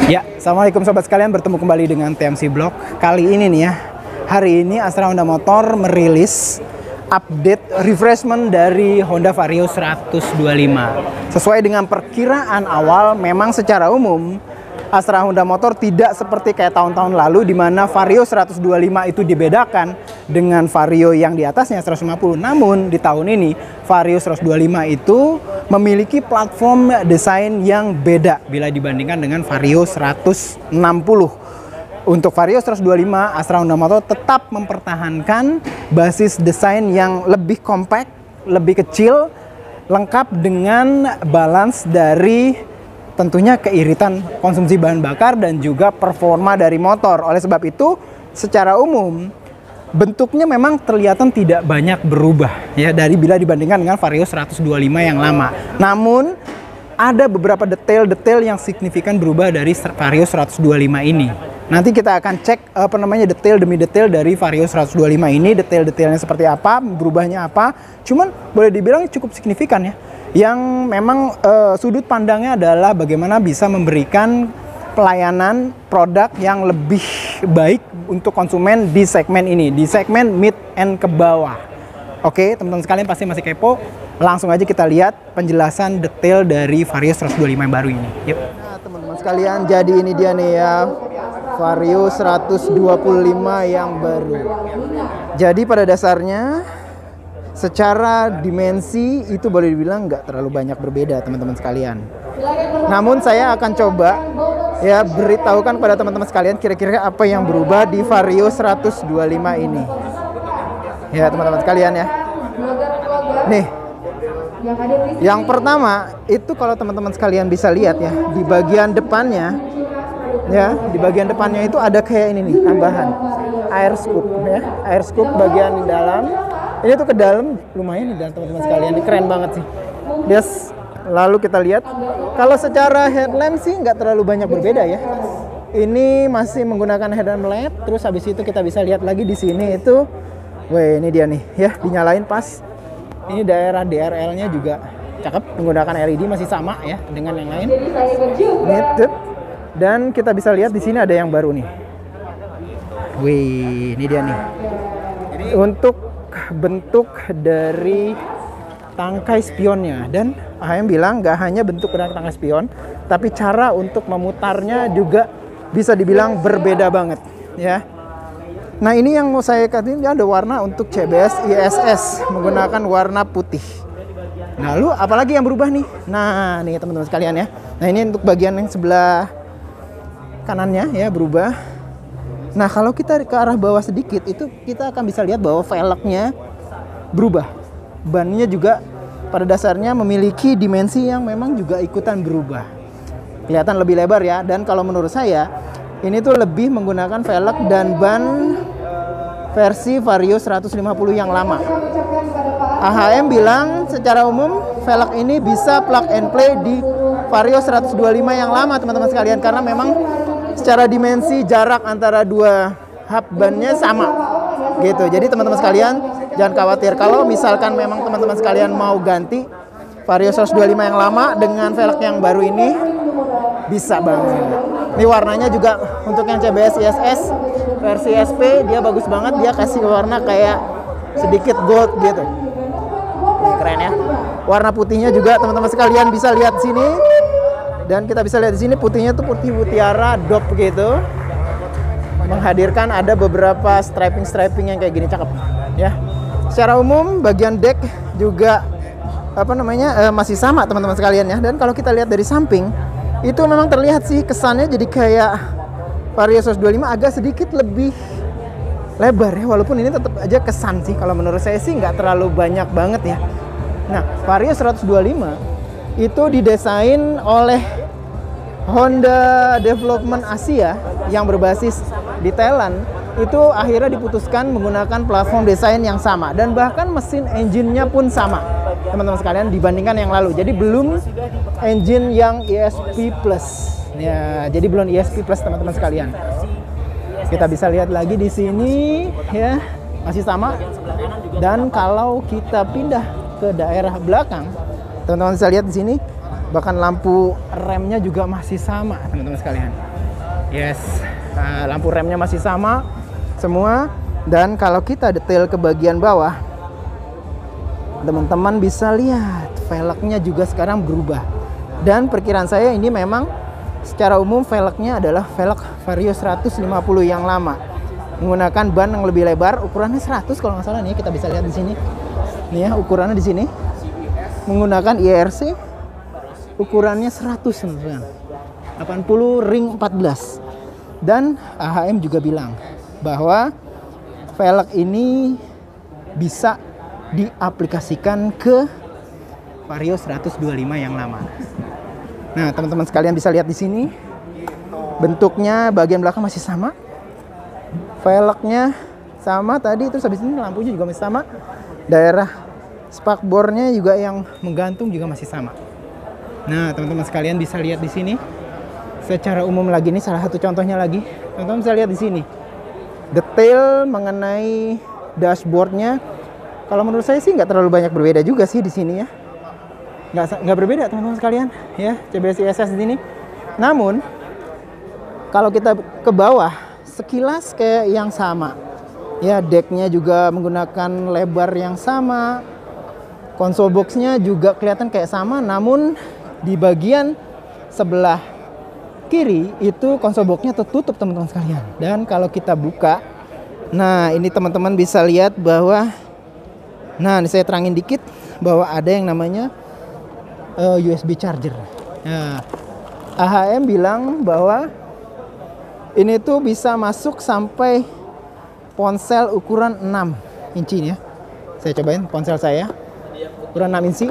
Ya, assalamualaikum sobat sekalian, bertemu kembali dengan TMC Blog. Kali ini nih ya, hari ini Astra Honda Motor merilis update refreshment dari Honda Vario 125. Sesuai dengan perkiraan awal, memang secara umum Astra Honda Motor tidak seperti kayak tahun-tahun lalu di mana Vario 125 itu dibedakan dengan Vario yang di atasnya 150. Namun di tahun ini Vario 125 itu memiliki platform desain yang beda bila dibandingkan dengan Vario 160. Untuk Vario 125, Astra Honda Motor tetap mempertahankan basis desain yang lebih compact, lebih kecil, lengkap dengan balance dari tentunya keiritan konsumsi bahan bakar dan juga performa dari motor. Oleh sebab itu, secara umum bentuknya memang kelihatan tidak banyak berubah ya dari bila dibandingkan dengan Vario 125 yang lama. Namun ada beberapa detail-detail yang signifikan berubah dari Vario 125 ini. Nanti kita akan cek detail demi detail dari Vario 125 ini, detail-detailnya seperti apa, berubahnya apa. Cuman boleh dibilang cukup signifikan ya. Yang memang sudut pandangnya adalah bagaimana bisa memberikan pelayanan produk yang lebih baik untuk konsumen di segmen ini, di segmen mid and ke bawah. Oke, teman-teman sekalian pasti masih kepo. Langsung aja kita lihat penjelasan detail dari Vario 125 yang baru ini. Yuk. Nah, teman-teman sekalian, jadi ini dia nih ya, Vario 125 yang baru. Jadi pada dasarnya secara dimensi itu boleh dibilang nggak terlalu banyak berbeda teman-teman sekalian. Namun saya akan coba ya beritahukan pada teman-teman sekalian kira-kira apa yang berubah di Vario 125 ini. Ya teman-teman sekalian ya. Nih, yang pertama itu kalau teman-teman sekalian bisa lihat ya, di bagian depannya ya, di bagian depannya itu ada kayak ini nih tambahan air scoop ya, air scoop bagian di dalam. Ini tuh ke dalam lumayan nih teman-teman sekalian, ini keren banget sih. Yes. Lalu kita lihat kalau secara headlamp sih nggak terlalu banyak berbeda ya. Ini masih menggunakan headlamp LED. Terus habis itu kita bisa lihat lagi di sini itu, weh ini dia nih ya, dinyalain pas. Ini daerah DRL-nya juga cakep, menggunakan LED masih sama ya dengan yang lain. Dan kita bisa lihat di sini ada yang baru nih. Wih, ini dia nih. Untuk bentuk dari tangkai spionnya, dan AHM bilang nggak hanya bentuk dari tangkai spion, tapi cara untuk memutarnya juga bisa dibilang berbeda banget ya. Nah ini yang mau saya katakan, ada warna untuk CBS ISS menggunakan warna putih. Lalu apalagi yang berubah nih? Nah nih teman-teman sekalian ya. Nah ini untuk bagian yang sebelah kanannya ya berubah. Nah kalau kita ke arah bawah sedikit itu kita akan bisa lihat bahwa velgnya berubah. Bannya juga pada dasarnya memiliki dimensi yang memang juga ikutan berubah. Kelihatan lebih lebar ya, dan kalau menurut saya ini tuh lebih menggunakan velg dan ban versi Vario 150 yang lama. AHM bilang secara umum velg ini bisa plug and play di Vario 125 yang lama teman-teman sekalian, karena memang secara dimensi jarak antara dua hub bannya sama gitu. Jadi teman-teman sekalian jangan khawatir kalau misalkan memang teman-teman sekalian mau ganti Vario 125 yang lama dengan velg yang baru ini, bisa banget. Ini warnanya juga untuk yang CBS ISS versi SP dia bagus banget, dia kasih warna kayak sedikit gold gitu. Ini keren ya. Warna putihnya juga teman-teman sekalian bisa lihat sini. Dan kita bisa lihat di sini putihnya tuh putih mutiara dop gitu. Menghadirkan ada beberapa striping yang kayak gini, cakep ya. Secara umum bagian deck juga masih sama teman-teman sekalian ya. Dan kalau kita lihat dari samping itu memang terlihat sih kesannya jadi kayak Vario 125 agak sedikit lebih lebar ya, walaupun ini tetap aja kesan sih kalau menurut saya sih nggak terlalu banyak banget ya. Nah Vario 125 itu didesain oleh Honda Development Asia yang berbasis di Thailand. Itu akhirnya diputuskan menggunakan platform desain yang sama, dan bahkan mesin engine-nya pun sama teman-teman sekalian dibandingkan yang lalu. Jadi belum engine yang ESP Plus ya, jadi belum ESP Plus teman-teman sekalian. Kita bisa lihat lagi di sini ya, masih sama. Dan kalau kita pindah ke daerah belakang, teman-teman bisa lihat di sini bahkan lampu remnya juga masih sama teman-teman sekalian. Yes, lampu remnya masih sama semua. Dan kalau kita detail ke bagian bawah, teman-teman bisa lihat velgnya juga sekarang berubah. Dan perkiraan saya ini memang secara umum velgnya adalah velg Vario 150 yang lama, menggunakan ban yang lebih lebar, ukurannya 100 kalau nggak salah nih, kita bisa lihat di sini. Nih ya, ukurannya di sini. Menggunakan IRC, ukurannya 100 teman-teman. 80 ring 14. Dan AHM juga bilang bahwa velg ini bisa diaplikasikan ke Vario 125 yang lama. Nah, teman-teman sekalian bisa lihat di sini. Bentuknya bagian belakang masih sama. Velgnya sama tadi, terus habis ini lampunya juga masih sama. Daerah spakbornya juga yang menggantung juga masih sama. Nah, teman-teman sekalian bisa lihat di sini. Secara umum lagi, ini salah satu contohnya lagi. Teman-teman bisa lihat di sini. Detail mengenai dashboardnya, kalau menurut saya sih nggak terlalu banyak berbeda juga sih di sini ya. Nggak berbeda teman-teman sekalian ya, CBS ISS di sini. Namun kalau kita ke bawah sekilas kayak yang sama ya, decknya juga menggunakan lebar yang sama, konsol boxnya juga kelihatan kayak sama, namun di bagian sebelah kiri itu konsol boxnya tertutup teman-teman sekalian. Dan kalau kita buka, nah ini teman-teman bisa lihat bahwa, nah ini saya terangin dikit bahwa ada yang namanya USB charger. Nah, AHM bilang bahwa ini tuh bisa masuk sampai ponsel ukuran 6 inci ya. Saya cobain ponsel saya ukuran 6 inci.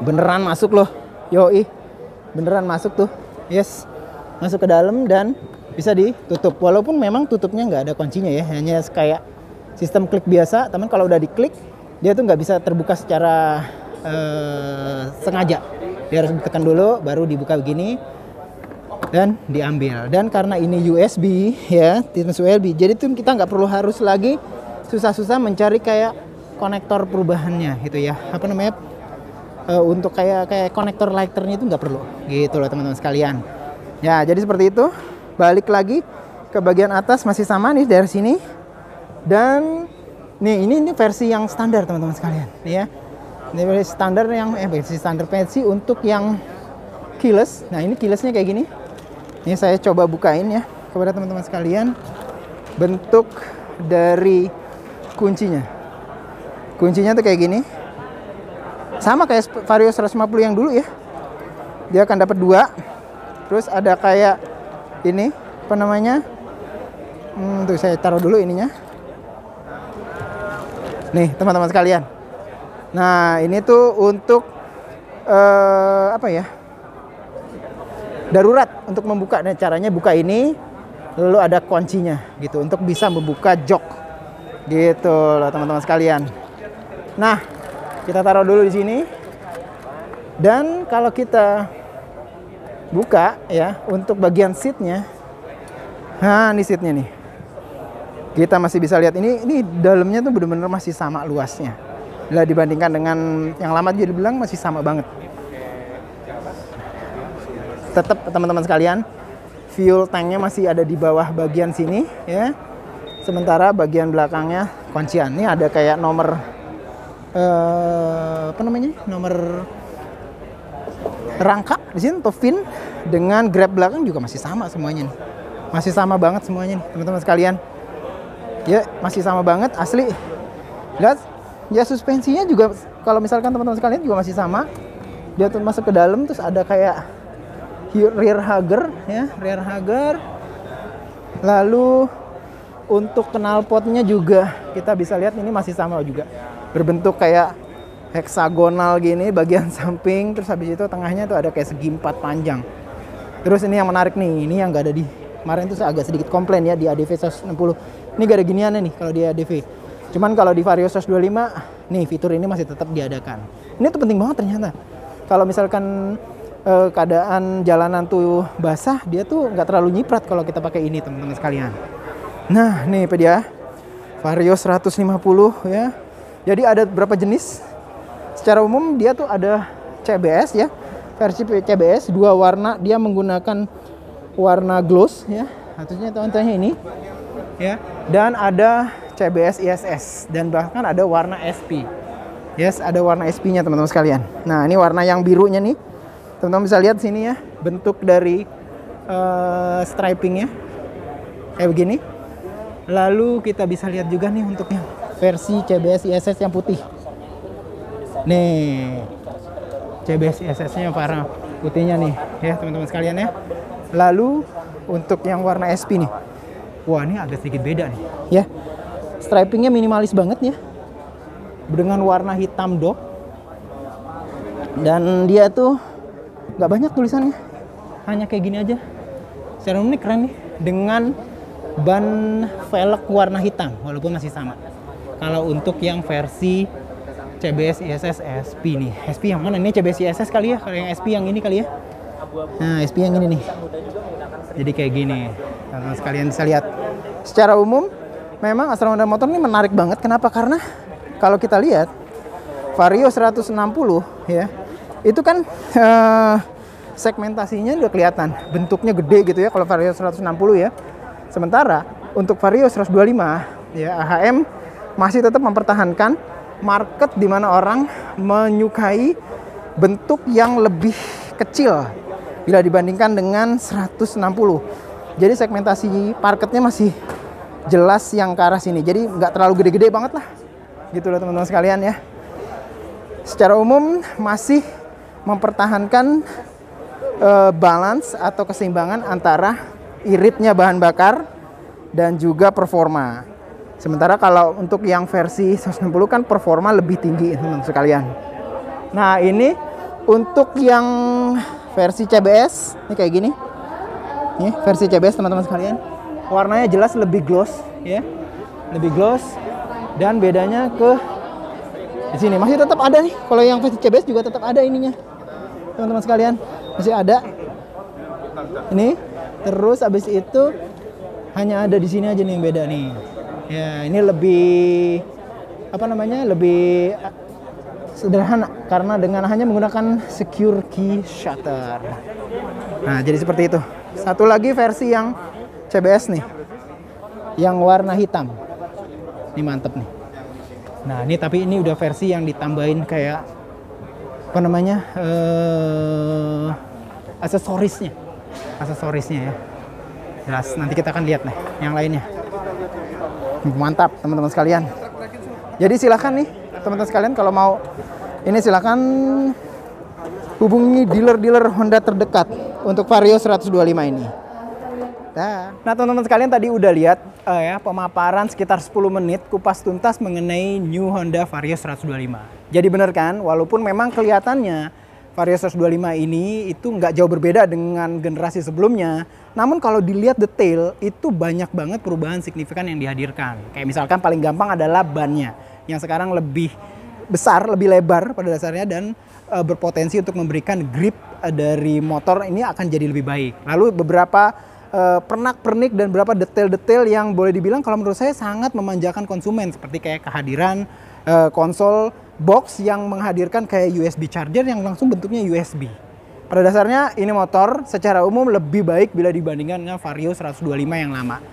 Beneran masuk loh. Yoi. Beneran masuk tuh. Yes. Masuk ke dalam dan bisa ditutup. Walaupun memang tutupnya nggak ada kuncinya ya. Hanya kayak sistem klik biasa. Teman kalau udah diklik, dia tuh nggak bisa terbuka secara sengaja. Dia harus ditekan dulu baru dibuka begini dan diambil. Dan karena ini USB ya, Titanus USB, jadi tuh kita nggak perlu harus lagi susah-susah mencari kayak konektor perubahannya gitu ya, apa namanya, untuk kayak konektor lighternya itu nggak perlu gitu loh teman-teman sekalian ya. Jadi seperti itu. Balik lagi ke bagian atas masih sama nih dari sini. Dan nih ini versi yang standar teman-teman sekalian nih ya. Ini versi standar yang versi standar versi untuk yang keyless. Nah, ini keylessnya kayak gini. Ini saya coba bukain ya kepada teman-teman sekalian. Bentuk dari kuncinya. Kuncinya tuh kayak gini. Sama kayak Vario 150 yang dulu ya. Dia akan dapat 2. Terus ada kayak ini, apa namanya? Tuh saya taruh dulu ininya. Nih, teman-teman sekalian. Nah, ini tuh untuk apa ya? Darurat untuk membuka. Dan caranya buka ini, lalu ada kuncinya gitu untuk bisa membuka jok. Gitu loh teman-teman sekalian. Nah, kita taruh dulu di sini. Dan kalau kita buka ya untuk bagian seatnya, nah ini seatnya nih. Kita masih bisa lihat ini dalamnya tuh benar-benar masih sama luasnya. Bila dibandingkan dengan yang lama, jadi bilang masih sama banget. Tetap teman-teman sekalian, fuel tanknya masih ada di bawah bagian sini ya. Sementara bagian belakangnya kuncian. Ini ada kayak nomor apa namanya? Nomor rangka di sini atau VIN, dengan grab belakang juga masih sama semuanya nih. Masih sama banget semuanya nih, teman-teman sekalian. Ya, masih sama banget asli. Lihat, ya suspensinya juga kalau misalkan teman-teman sekalian juga masih sama. Dia tuh masuk ke dalam terus ada kayak rear hugger ya, rear hugger. Lalu untuk knalpotnya juga kita bisa lihat ini masih sama juga. Berbentuk kayak heksagonal gini bagian samping, terus habis itu tengahnya tuh ada kayak segi 4 panjang. Terus ini yang menarik nih, ini yang gak ada di kemarin tuh agak sedikit komplain ya di ADV 160. Ini gak ada giniannya nih kalau di ADV. Cuman kalau di Vario 125 nih fitur ini masih tetap diadakan. Ini tuh penting banget ternyata. Kalau misalkan keadaan jalanan tuh basah, dia tuh nggak terlalu nyiprat kalau kita pakai ini teman-teman sekalian. Nah nih dia Vario 150 ya. Jadi ada berapa jenis? Secara umum dia tuh ada CBS ya, versi CBS 2 warna. Dia menggunakan warna gloss ya, atasnya contohnya ini ya, dan ada CBS ISS dan bahkan ada warna SP. Yes, ada warna SP-nya teman-teman sekalian. Nah, ini warna yang birunya nih. Teman-teman bisa lihat sini ya, bentuk dari stripingnya kayak begini. Lalu kita bisa lihat juga nih untuk yang versi CBS ISS yang putih. Nih, CBS ISS-nya warna putihnya nih ya teman-teman sekalian ya. Lalu untuk yang warna SP nih, wah ini agak sedikit beda nih ya. Stripingnya minimalis banget ya, dengan warna hitam dok, dan dia tuh nggak banyak tulisannya, hanya kayak gini aja. Secara umum ini keren nih, dengan ban velg warna hitam walaupun masih sama. Kalau untuk yang versi CBS ISS SP nih, SP yang mana ini? CBS ISS kali ya, kalau yang SP yang ini kali ya. Nah, SP yang ini nih, jadi kayak gini teman-teman sekalian bisa lihat. Secara umum memang Astra Honda Motor ini menarik banget. Kenapa? Karena kalau kita lihat Vario 160 ya, itu kan segmentasinya udah kelihatan, bentuknya gede gitu ya kalau Vario 160 ya. Sementara untuk Vario 125 ya, AHM masih tetap mempertahankan market di mana orang menyukai bentuk yang lebih kecil bila dibandingkan dengan 160. Jadi segmentasi marketnya masih jelas yang ke arah sini. Jadi nggak terlalu gede-gede banget lah. Gitu loh teman-teman sekalian ya. Secara umum masih mempertahankan balance atau keseimbangan antara iritnya bahan bakar dan juga performa. Sementara kalau untuk yang versi 160 kan performa lebih tinggi teman-teman sekalian. Nah, ini untuk yang versi CBS ini kayak gini. Nih, versi CBS teman-teman sekalian. Warnanya jelas lebih gloss ya. Lebih gloss. Dan bedanya ke di sini masih tetap ada nih. Kalau yang versi CBS juga tetap ada ininya. Teman-teman sekalian, masih ada. Ini terus habis itu hanya ada di sini aja nih yang beda nih. Ya, ini lebih apa namanya? Lebih sederhana karena dengan hanya menggunakan secure key shutter. Nah, jadi seperti itu. Satu lagi versi yang CBS nih. Yang warna hitam. Ini mantep nih. Nah, ini tapi ini udah versi yang ditambahin kayak apa namanya? Aksesorisnya ya. Jelas, nanti kita akan lihat nih yang lainnya. Mantap teman-teman sekalian. Jadi silahkan nih teman-teman sekalian kalau mau ini silahkan hubungi dealer-dealer Honda terdekat untuk Vario 125 ini. Nah teman-teman sekalian tadi udah lihat ya pemaparan sekitar 10 menit kupas tuntas mengenai New Honda Vario 125. Jadi bener kan, walaupun memang kelihatannya Vario 125 ini itu nggak jauh berbeda dengan generasi sebelumnya. Namun kalau dilihat detail itu banyak banget perubahan signifikan yang dihadirkan. Kayak misalkan paling gampang adalah bannya yang sekarang lebih besar, lebih lebar pada dasarnya dan berpotensi untuk memberikan grip dari motor ini akan jadi lebih baik. Lalu beberapa pernak-pernik dan beberapa detail-detail yang boleh dibilang kalau menurut saya sangat memanjakan konsumen seperti kayak kehadiran konsol box yang menghadirkan kayak USB charger yang langsung bentuknya USB. Pada dasarnya ini motor secara umum lebih baik bila dibandingkan dengan Vario 125 yang lama.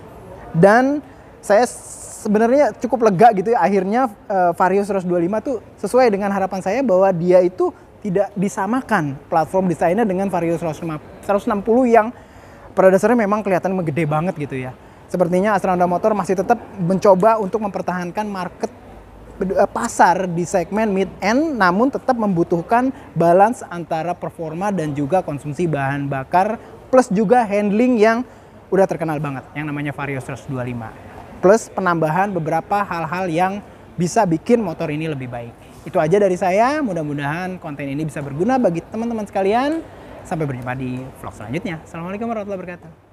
Dan saya sebenarnya cukup lega gitu ya akhirnya Vario 125 tuh sesuai dengan harapan saya bahwa dia itu tidak disamakan platform desainnya dengan Vario 160 yang pada dasarnya memang kelihatan gede banget gitu ya. Sepertinya Astra Honda Motor masih tetap mencoba untuk mempertahankan market pasar di segmen mid-end namun tetap membutuhkan balance antara performa dan juga konsumsi bahan bakar plus juga handling yang udah terkenal banget yang namanya Vario 125 plus penambahan beberapa hal-hal yang bisa bikin motor ini lebih baik. Itu aja dari saya, mudah-mudahan konten ini bisa berguna bagi teman-teman sekalian. Sampai berjumpa di vlog selanjutnya. Assalamualaikum warahmatullahi wabarakatuh.